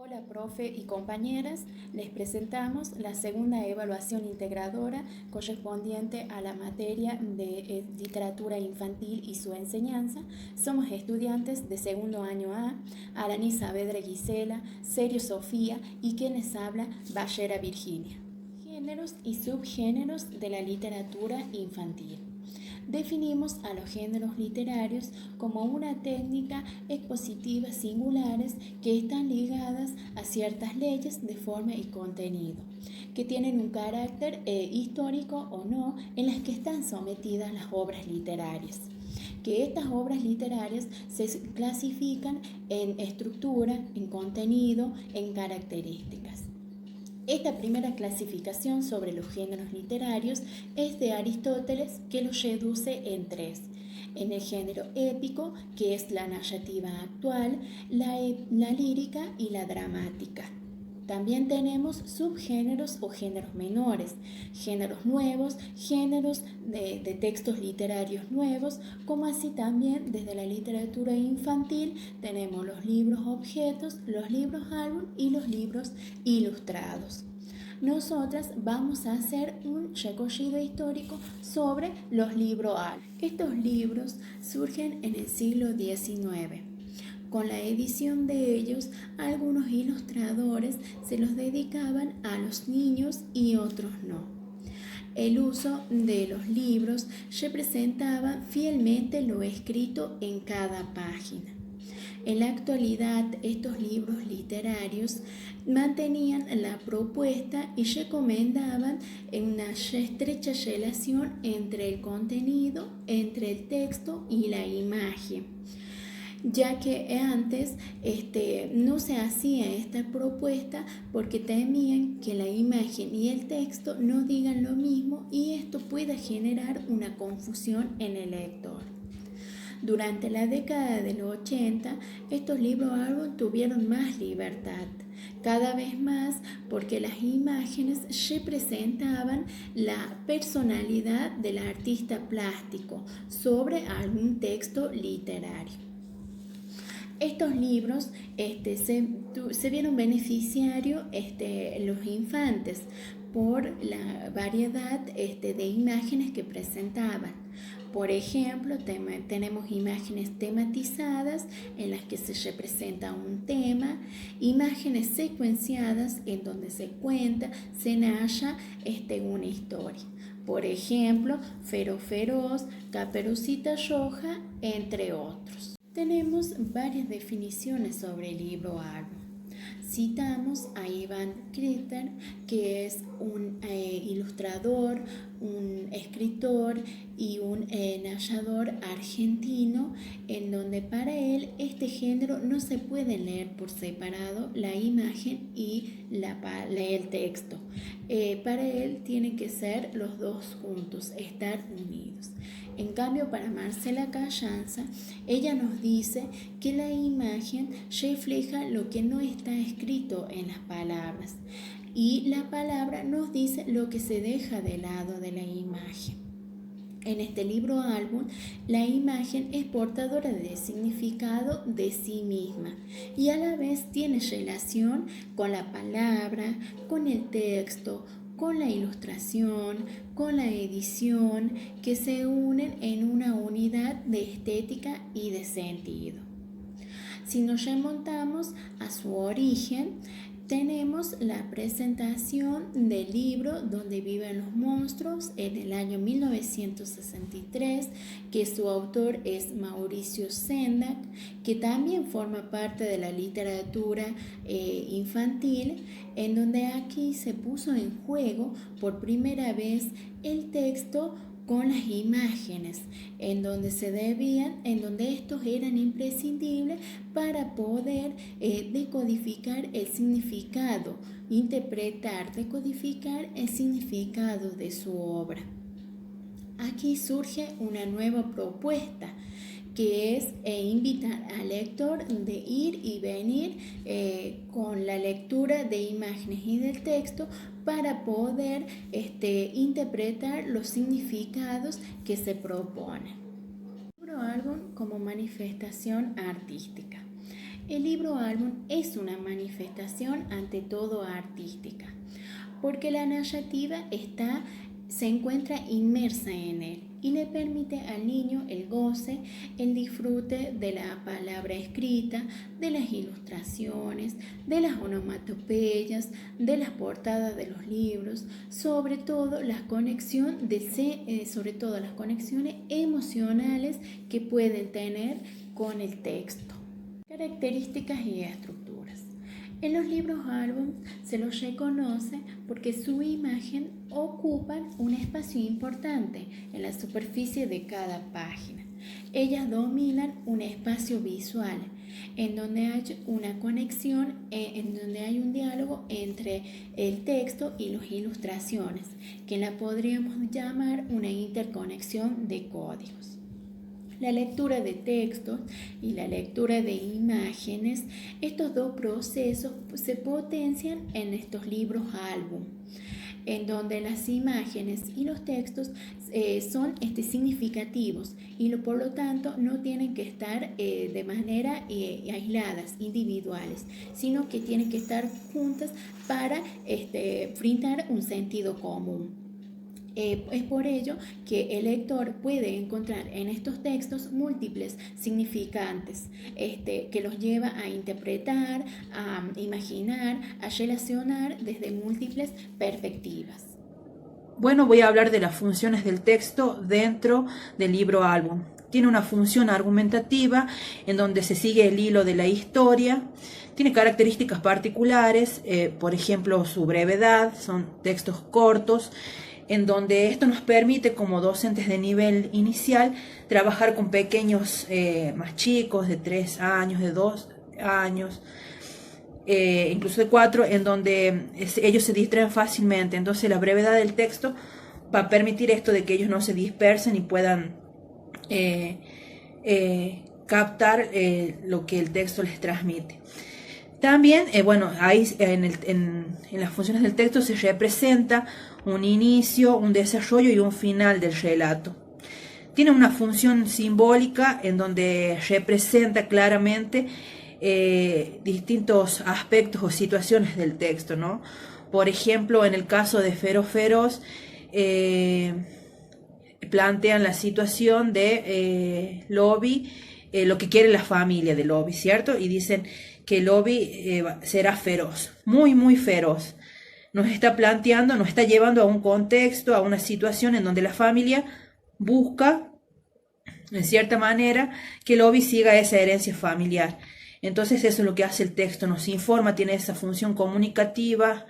Hola, profe y compañeras, les presentamos la segunda evaluación integradora correspondiente a la materia de literatura infantil y su enseñanza. Somos estudiantes de segundo año A, Arani Saavedra Gisela, Serio Sofía y quien les habla, Ballera Virginia. Géneros y subgéneros de la literatura infantil. Definimos a los géneros literarios como una técnica expositiva singulares que están ligadas a ciertas leyes de forma y contenido, que tienen un carácter histórico o no, en las que están sometidas las obras literarias. Que estas obras literarias se clasifican en estructura, en contenido, en características. Esta primera clasificación sobre los géneros literarios es de Aristóteles, que los reduce en tres. En el género épico, que es la narrativa actual, la lírica y la dramática. También tenemos subgéneros o géneros menores, géneros nuevos, géneros de textos literarios nuevos, como así también desde la literatura infantil tenemos los libros objetos, los libros álbum y los libros ilustrados. Nosotras vamos a hacer un recorrido histórico sobre los libros álbum. Estos libros surgen en el siglo XIX. Con la edición de ellos, algunos ilustradores se los dedicaban a los niños y otros no. El uso de los libros representaba fielmente lo escrito en cada página. En la actualidad, estos libros literarios mantenían la propuesta y recomendaban una estrecha relación entre el contenido, entre el texto y la imagen, ya que antes no se hacía esta propuesta porque temían que la imagen y el texto no digan lo mismo y esto pueda generar una confusión en el lector. Durante la década de los 80, estos libros álbum tuvieron más libertad, cada vez más porque las imágenes representaban la personalidad del artista plástico sobre algún texto literario. Estos libros se vieron beneficiarios los infantes por la variedad de imágenes que presentaban. Por ejemplo, tenemos imágenes tematizadas en las que se representa un tema, imágenes secuenciadas en donde se cuenta, se narra una historia. Por ejemplo, Fero Feroz, Caperucita Roja, entre otros. Tenemos varias definiciones sobre el libro álbum. Citamos a Ivan Kritter, que es un ilustrador, un escritor y un narrador argentino, en donde para él este género no se puede leer por separado, la imagen y el texto. Para él tienen que ser los dos juntos, estar unidos. En cambio, para Marcela Carranza, ella nos dice que la imagen refleja lo que no está escrito en las palabras y la palabra nos dice lo que se deja de lado de la imagen. En este libro álbum, la imagen es portadora de significado de sí misma y a la vez tiene relación con la palabra, con el texto, con la ilustración, con la edición, que se unen en una unidad de estética y de sentido. Si nos remontamos a su origen, tenemos la presentación del libro Donde viven los monstruos en el año 1963, que su autor es Mauricio Sendak, que también forma parte de la literatura infantil, en donde aquí se puso en juego por primera vez el texto con las imágenes, en donde estos eran imprescindibles para poder decodificar el significado, decodificar el significado de su obra. Aquí surge una nueva propuesta, que es invitar al lector de ir y venir con la lectura de imágenes y del texto para poder interpretar los significados que se proponen. Libro álbum como manifestación artística. El libro álbum es una manifestación ante todo artística, porque la narrativa se encuentra inmersa en él y le permite al niño el goce, el disfrute de la palabra escrita, de las ilustraciones, de las onomatopeyas, de las portadas de los libros, sobre todo las conexiones emocionales que pueden tener con el texto. Características y estructuras. En los libros álbum se los reconoce porque su imagen ocupan un espacio importante en la superficie de cada página. Ellas dominan un espacio visual en donde hay una conexión, en donde hay un diálogo entre el texto y las ilustraciones, que la podríamos llamar una interconexión de códigos. La lectura de textos y la lectura de imágenes, estos dos procesos se potencian en estos libros álbum, en donde las imágenes y los textos son significativos y por lo tanto no tienen que estar de manera aisladas, individuales, sino que tienen que estar juntas para brindar un sentido común. Es por ello que el lector puede encontrar en estos textos múltiples significantes que los lleva a interpretar, a imaginar, a relacionar desde múltiples perspectivas. Bueno, voy a hablar de las funciones del texto dentro del libro álbum. Tiene una función argumentativa en donde se sigue el hilo de la historia. Tiene características particulares, por ejemplo, su brevedad, son textos cortos, en donde esto nos permite como docentes de nivel inicial trabajar con pequeños más chicos de 3 años, de 2 años, incluso de 4, en donde ellos se distraen fácilmente. Entonces la brevedad del texto va a permitir esto de que ellos no se dispersen y puedan captar lo que el texto les transmite. También, ahí en las funciones del texto se representa un inicio, un desarrollo y un final del relato. Tiene una función simbólica en donde representa claramente distintos aspectos o situaciones del texto, ¿no? Por ejemplo, en el caso de Fero Feroz, plantean la situación de Lobi, lo que quiere la familia de Lobi, ¿cierto? Y dicen que Lobi será feroz, muy, muy feroz. Nos está planteando, nos está llevando a un contexto, a una situación en donde la familia busca, en cierta manera, que Lobi siga esa herencia familiar. Entonces eso es lo que hace el texto, nos informa, tiene esa función comunicativa,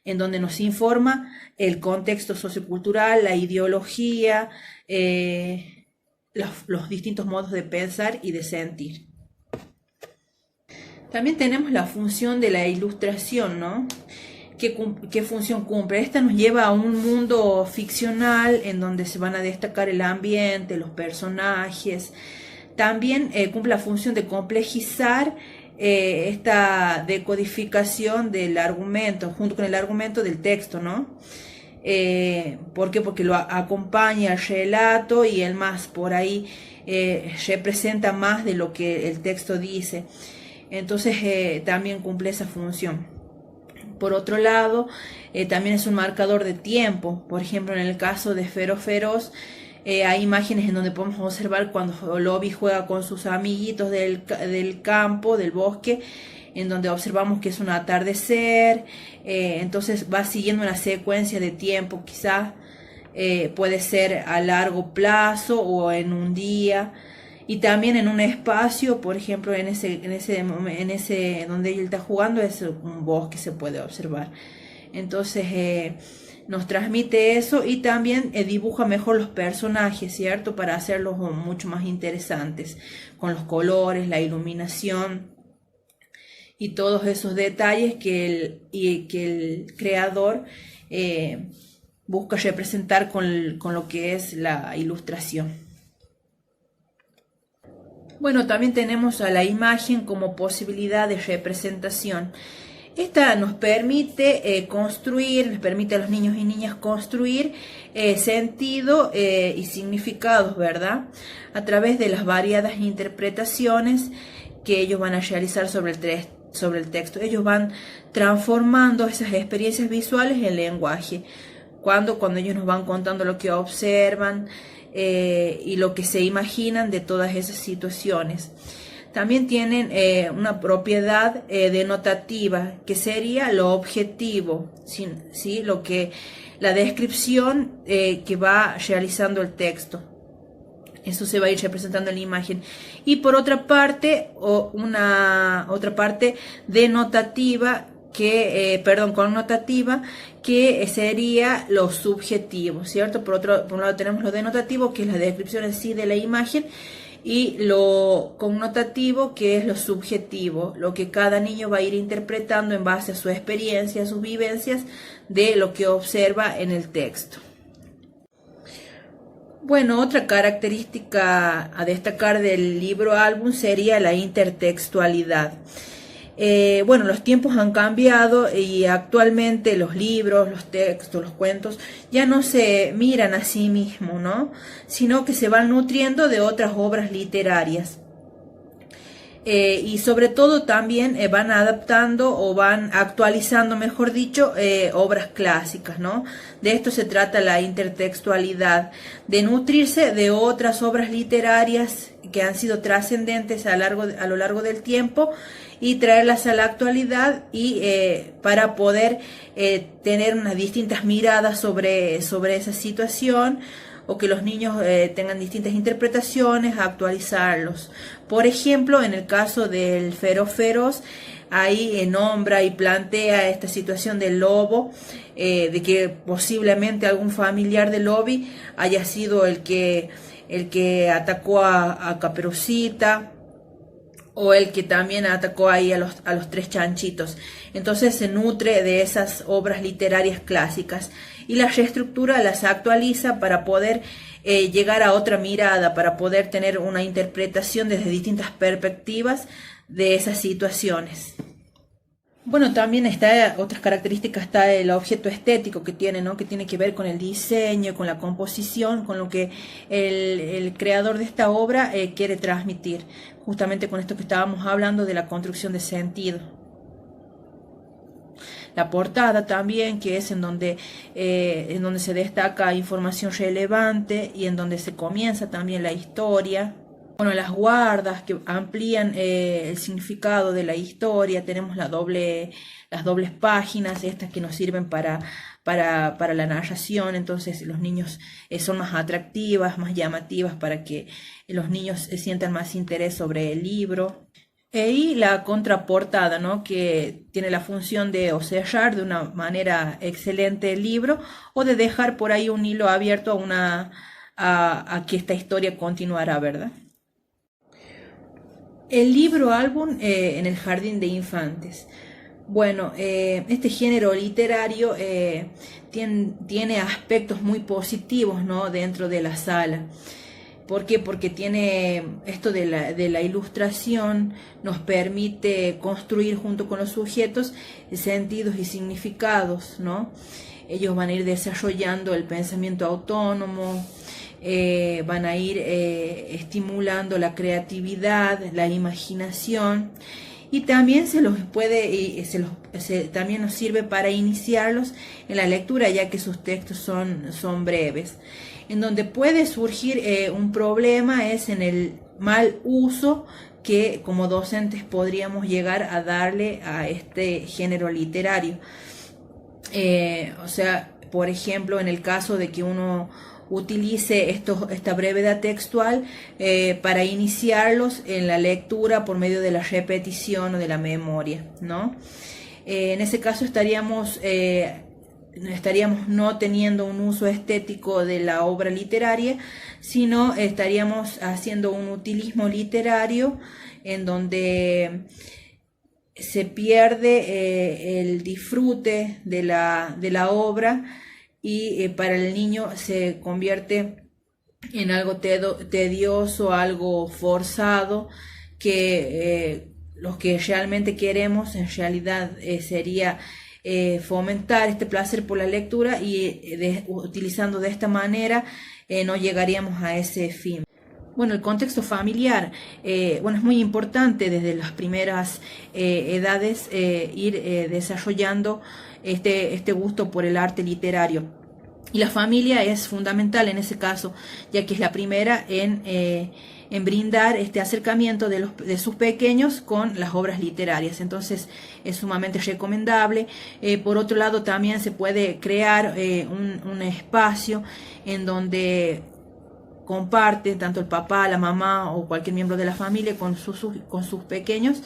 en donde nos informa el contexto sociocultural, la ideología, los distintos modos de pensar y de sentir. También tenemos la función de la ilustración, ¿no? ¿Qué función cumple? Esta nos lleva a un mundo ficcional en donde se van a destacar el ambiente, los personajes. También cumple la función de complejizar esta decodificación del argumento, junto con el argumento del texto, ¿no? ¿Por qué? Porque lo acompaña el relato y el más por ahí representa más de lo que el texto dice. Entonces también cumple esa función. Por otro lado, también es un marcador de tiempo. Por ejemplo, en el caso de Fero Feroz, hay imágenes en donde podemos observar cuando Lobi juega con sus amiguitos del campo, del bosque, en donde observamos que es un atardecer. Entonces va siguiendo una secuencia de tiempo, quizás puede ser a largo plazo o en un día. Y también en un espacio, por ejemplo, en ese donde él está jugando, es un bosque, se puede observar. Entonces nos transmite eso y también dibuja mejor los personajes, ¿cierto? Para hacerlos mucho más interesantes, con los colores, la iluminación y todos esos detalles que el creador busca representar con lo que es la ilustración. Bueno, también tenemos a la imagen como posibilidad de representación. Esta nos permite les permite a los niños y niñas construir sentido y significados, ¿verdad? A través de las variadas interpretaciones que ellos van a realizar sobre el texto. Ellos van transformando esas experiencias visuales en lenguaje. Cuando ellos nos van contando lo que observan y lo que se imaginan de todas esas situaciones. También tienen una propiedad denotativa, que sería lo objetivo, ¿sí? La descripción que va realizando el texto. Eso se va a ir representando en la imagen. Y por otra parte, otra parte denotativa, connotativa, que sería lo subjetivo, ¿cierto? Por un lado tenemos lo denotativo, que es la descripción en sí de la imagen, y lo connotativo, que es lo subjetivo, lo que cada niño va a ir interpretando en base a su experiencia, a sus vivencias, de lo que observa en el texto. Bueno, otra característica a destacar del libro álbum sería la intertextualidad. Bueno, los tiempos han cambiado y actualmente los libros, los textos, los cuentos ya no se miran a sí mismos, ¿no? Sino que se van nutriendo de otras obras literarias. Y sobre todo también van adaptando o van actualizando, mejor dicho, obras clásicas, ¿no? De esto se trata la intertextualidad, de nutrirse de otras obras literarias que han sido trascendentes a lo largo del tiempo y traerlas a la actualidad y para poder tener unas distintas miradas sobre esa situación, o que los niños tengan distintas interpretaciones, actualizarlos. Por ejemplo, en el caso del Feroz, ahí nombra y plantea esta situación del lobo, de que posiblemente algún familiar de Lobi haya sido el que atacó a Caperucita, o el que también atacó ahí a los tres chanchitos. Entonces se nutre de esas obras literarias clásicas y las reestructura, las actualiza para poder llegar a otra mirada, para poder tener una interpretación desde distintas perspectivas de esas situaciones. Bueno, también otras características, está el objeto estético que tiene, ¿no? Que tiene que ver con el diseño, con la composición, con lo que el creador de esta obra quiere transmitir, justamente con esto que estábamos hablando de la construcción de sentido. La portada también, que es en donde se destaca información relevante y en donde se comienza también la historia. Bueno, las guardas que amplían el significado de la historia. Tenemos las dobles páginas, estas que nos sirven para la narración. Entonces los niños son más atractivas, más llamativas, para que los niños sientan más interés sobre el libro. Y la contraportada, ¿no? Que tiene la función de o cerrar de una manera excelente el libro, o de dejar por ahí un hilo abierto a que esta historia continuará, ¿verdad? El libro álbum en el jardín de infantes. Bueno, este género literario tiene aspectos muy positivos, ¿no? Dentro de la sala. ¿Por qué? Porque tiene esto de la ilustración, nos permite construir junto con los sujetos sentidos y significados, ¿no? Ellos van a ir desarrollando el pensamiento autónomo, van a ir estimulando la creatividad, la imaginación, y también también nos sirve para iniciarlos en la lectura, ya que sus textos son breves. En donde puede surgir un problema es en el mal uso que como docentes podríamos llegar a darle a este género literario. O sea, por ejemplo, en el caso de que uno utilice esta brevedad textual para iniciarlos en la lectura por medio de la repetición o de la memoria, ¿no? En ese caso estaríamos no teniendo un uso estético de la obra literaria, sino estaríamos haciendo un utilismo literario en donde se pierde el disfrute de la obra, y para el niño se convierte en algo tedioso, algo forzado, que lo que realmente queremos en realidad sería fomentar este placer por la lectura, y utilizando de esta manera no llegaríamos a ese fin. Bueno, el contexto familiar, bueno, es muy importante desde las primeras edades ir desarrollando este gusto por el arte literario. Y la familia es fundamental en ese caso, ya que es la primera en brindar este acercamiento de sus pequeños con las obras literarias. Entonces es sumamente recomendable. Por otro lado, también se puede crear un espacio en donde comparten tanto el papá, la mamá o cualquier miembro de la familia con sus pequeños,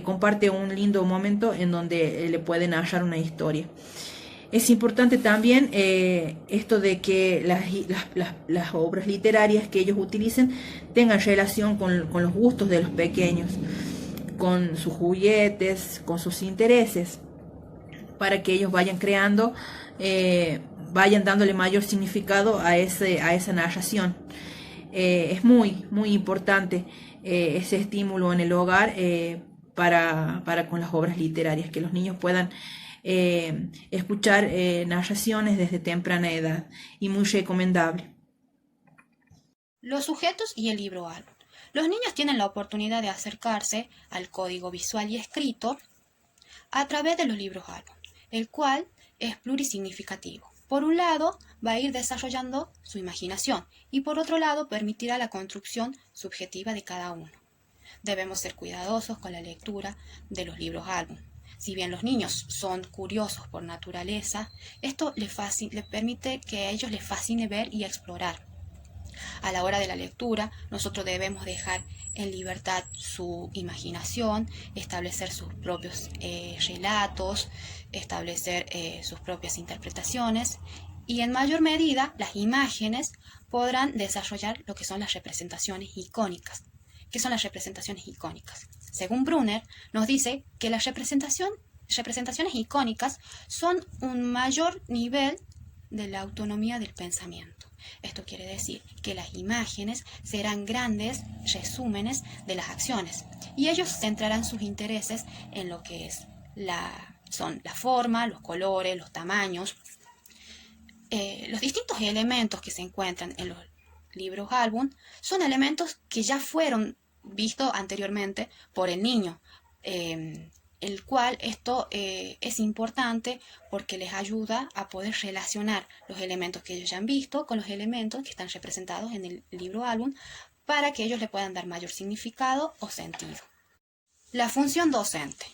comparte un lindo momento en donde le pueden narrar una historia. Es importante también esto de que las obras literarias que ellos utilicen tengan relación con los gustos de los pequeños, con sus juguetes, con sus intereses, para que ellos vayan creando, vayan dándole mayor significado a esa narración. Es muy importante ese estímulo en el hogar para con las obras literarias, que los niños puedan escuchar narraciones desde temprana edad, y muy recomendable. Los sujetos y el libro álbum. Los niños tienen la oportunidad de acercarse al código visual y escrito a través de los libros álbum, el cual es plurisignificativo. Por un lado, va a ir desarrollando su imaginación y por otro lado permitirá la construcción subjetiva de cada uno. Debemos ser cuidadosos con la lectura de los libros álbum. Si bien los niños son curiosos por naturaleza, esto les permite que a ellos les fascine ver y explorar. A la hora de la lectura, nosotros debemos dejar en libertad su imaginación, establecer sus propios relatos, establecer sus propias interpretaciones, y en mayor medida las imágenes podrán desarrollar lo que son las representaciones icónicas. ¿Qué son las representaciones icónicas? Según Brunner, nos dice que las representaciones icónicas son un mayor nivel de la autonomía del pensamiento. Esto quiere decir que las imágenes serán grandes resúmenes de las acciones y ellos centrarán sus intereses en lo que son la forma, los colores, los tamaños, los distintos elementos que se encuentran en los libros álbum son elementos que ya fueron vistos anteriormente por el niño, el cual esto es importante porque les ayuda a poder relacionar los elementos que ellos ya han visto con los elementos que están representados en el libro álbum para que ellos le puedan dar mayor significado o sentido. La función docente.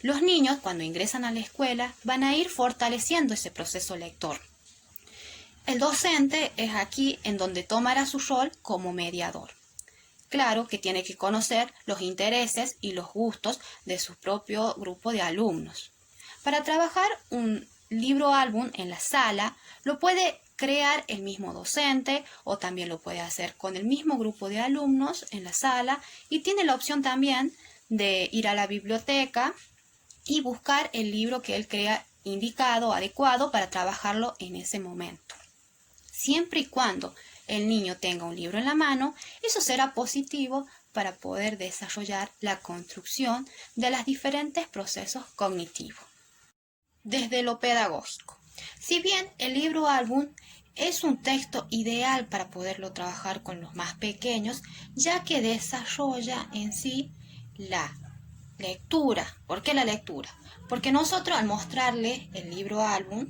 Los niños, cuando ingresan a la escuela, van a ir fortaleciendo ese proceso lector. El docente es aquí en donde tomará su rol como mediador. Claro que tiene que conocer los intereses y los gustos de su propio grupo de alumnos. Para trabajar un libro álbum en la sala, lo puede crear el mismo docente o también lo puede hacer con el mismo grupo de alumnos en la sala, y tiene la opción también de ir a la biblioteca y buscar el libro que él crea indicado, adecuado para trabajarlo en ese momento. Siempre y cuando el niño tenga un libro en la mano, eso será positivo para poder desarrollar la construcción de los diferentes procesos cognitivos. Desde lo pedagógico. Si bien el libro álbum es un texto ideal para poderlo trabajar con los más pequeños, ya que desarrolla en sí la lectura. ¿Por qué la lectura? Porque nosotros al mostrarle el libro álbum,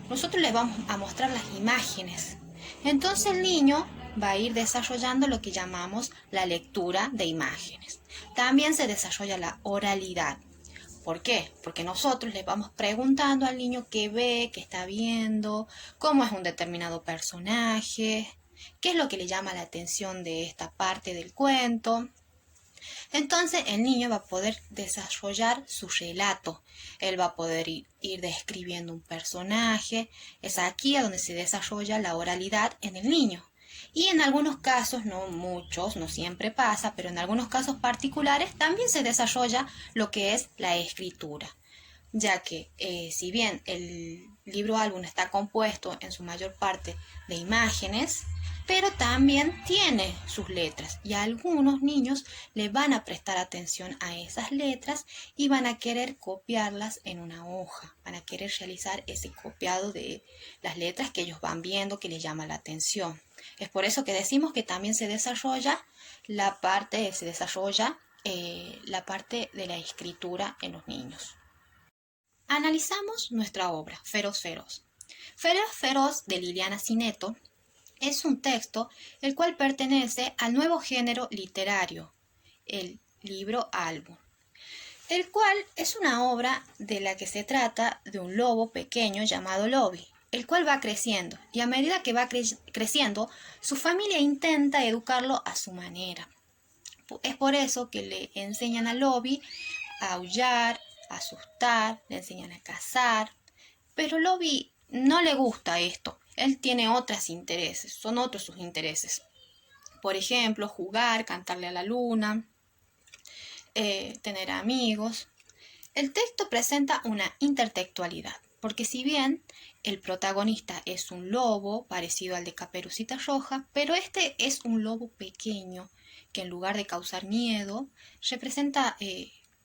nosotros les vamos a mostrar las imágenes. Entonces el niño va a ir desarrollando lo que llamamos la lectura de imágenes. También se desarrolla la oralidad. ¿Por qué? Porque nosotros le vamos preguntando al niño qué ve, qué está viendo, cómo es un determinado personaje, qué es lo que le llama la atención de esta parte del cuento. Entonces el niño va a poder desarrollar su relato. Él va a poder ir describiendo un personaje. Es aquí a donde se desarrolla la oralidad en el niño. Y en algunos casos, no muchos, no siempre pasa, pero en algunos casos particulares también se desarrolla lo que es la escritura. Ya que si bien el libro álbum está compuesto en su mayor parte de imágenes, pero también tiene sus letras y a algunos niños le van a prestar atención a esas letras y van a querer copiarlas en una hoja, van a querer realizar ese copiado de las letras que ellos van viendo que les llama la atención. Es por eso que decimos que también se desarrolla la parte de la escritura en los niños. Analizamos nuestra obra, Feroz Feroz. Feroz Feroz de Liliana Cineto es un texto el cual pertenece al nuevo género literario, el libro álbum, el cual es una obra de la que se trata de un lobo pequeño llamado Lobi, el cual va creciendo y a medida que va creciendo, su familia intenta educarlo a su manera. Es por eso que le enseñan a Lobi a aullar, a asustar, le enseñan a cazar, pero Lobi no le gusta esto. Él tiene otros intereses, son otros sus intereses. Por ejemplo, jugar, cantarle a la luna, tener amigos. El texto presenta una intertextualidad, porque si bien el protagonista es un lobo parecido al de Caperucita Roja, pero este es un lobo pequeño que en lugar de causar miedo, representa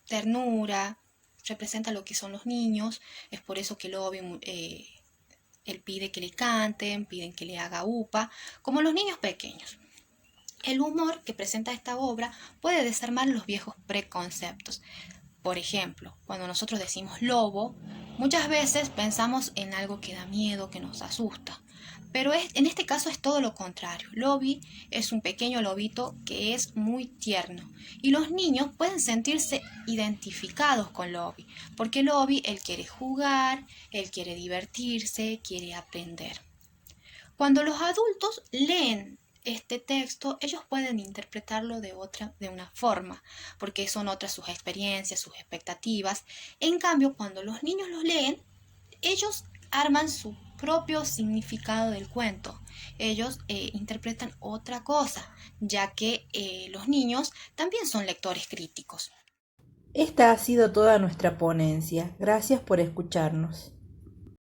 ternura, representa lo que son los niños. Es por eso que Lobi él pide que le canten, piden que le haga upa, como los niños pequeños. El humor que presenta esta obra puede desarmar los viejos preconceptos. Por ejemplo, cuando nosotros decimos lobo, muchas veces pensamos en algo que da miedo, que nos asusta. Pero en este caso es todo lo contrario. Lobi es un pequeño lobito que es muy tierno. Y los niños pueden sentirse identificados con Lobi. Porque Lobi, él quiere jugar, él quiere divertirse, quiere aprender. Cuando los adultos leen este texto, ellos pueden interpretarlo de una forma, porque son otras sus experiencias, sus expectativas. En cambio, cuando los niños los leen, ellos arman su propio significado del cuento. Ellos interpretan otra cosa, ya que los niños también son lectores críticos. Esta ha sido toda nuestra ponencia. Gracias por escucharnos.